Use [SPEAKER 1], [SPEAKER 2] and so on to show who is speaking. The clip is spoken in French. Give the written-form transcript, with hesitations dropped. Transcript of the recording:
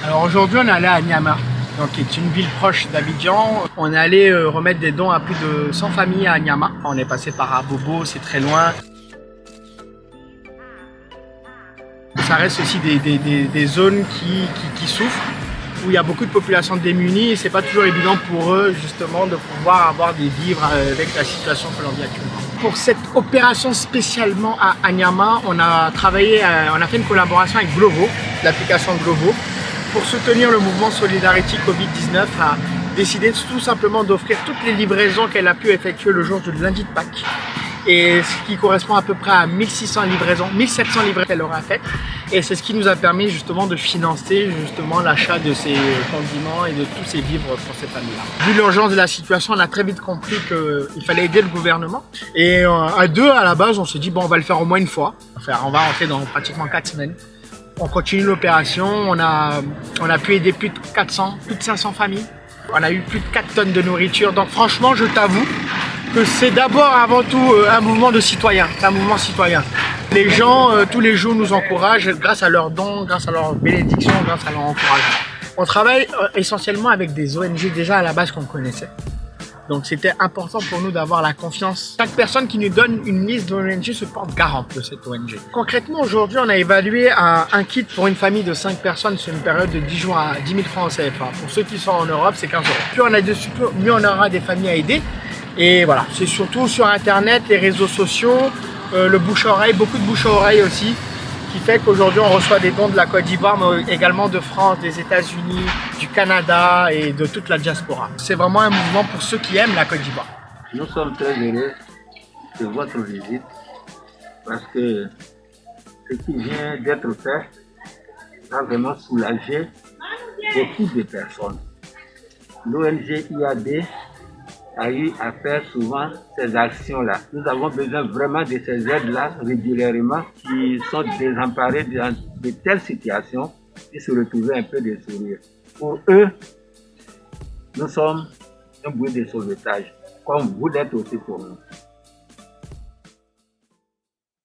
[SPEAKER 1] Alors aujourd'hui, on est allé à Niama, donc qui est une ville proche d'Abidjan. On est allé remettre des dons à plus de 100 familles à Niama. On est passé par Abobo, c'est très loin. Ça reste aussi des zones qui souffrent, où il y a beaucoup de populations démunies et c'est pas toujours évident pour eux justement de pouvoir avoir des vivres avec la situation que l'on vit actuellement. Pour cette opération spécialement à Niama, on a fait une collaboration avec Glovo, l'application Glovo, pour soutenir le mouvement Solidarity Covid-19, a décidé tout simplement d'offrir toutes les livraisons qu'elle a pu effectuer le jour du lundi de Pâques. Et ce qui correspond à peu près à 1600 livraisons, 1700 livraisons qu'elle aura faites. Et c'est ce qui nous a permis justement de financer justement l'achat de ces condiments et de tous ces vivres pour ces familles-là. Vu l'urgence de la situation, on a très vite compris qu'il fallait aider le gouvernement. Et à deux, à la base, on s'est dit, bon, on va le faire au moins une fois. On va rentrer dans pratiquement 4 semaines. On continue l'opération, on a pu aider plus de 400, plus de 500 familles. On a eu plus de 4 tonnes de nourriture. Donc franchement, je t'avoue que c'est d'abord avant tout un mouvement de citoyens, c'est un mouvement citoyen. Les gens, tous les jours, nous encouragent grâce à leurs dons, grâce à leurs bénédictions, grâce à leur encouragement. On travaille essentiellement avec des ONG déjà à la base qu'on connaissait. Donc c'était important pour nous d'avoir la confiance. Chaque personne qui nous donne une liste d'ONG se porte garante de cette ONG. Concrètement, aujourd'hui, on a évalué un kit pour une famille de 5 personnes sur une période de 10 jours à 10 000 francs en CFA. Pour ceux qui sont en Europe, c'est 15 euros. Plus on a dessus, mieux on aura des familles à aider. Et voilà, c'est surtout sur Internet, les réseaux sociaux, le bouche-oreille, beaucoup de bouche-oreille aussi, qui fait qu'aujourd'hui on reçoit des dons de la Côte d'Ivoire, mais également de France, des États-Unis, du Canada et de toute la diaspora. C'est vraiment un mouvement pour ceux qui aiment la Côte d'Ivoire.
[SPEAKER 2] Nous sommes très heureux de votre visite parce que ce qui vient d'être fait va vraiment soulager beaucoup de personnes. L'ONG IAD a eu à faire souvent ces actions-là. Nous avons besoin vraiment de ces aides-là régulièrement qui sont désemparés dans de telles situations et se retrouver un peu de sourire. Pour eux, nous sommes un bruit de sauvetage, comme vous l'êtes aussi pour nous.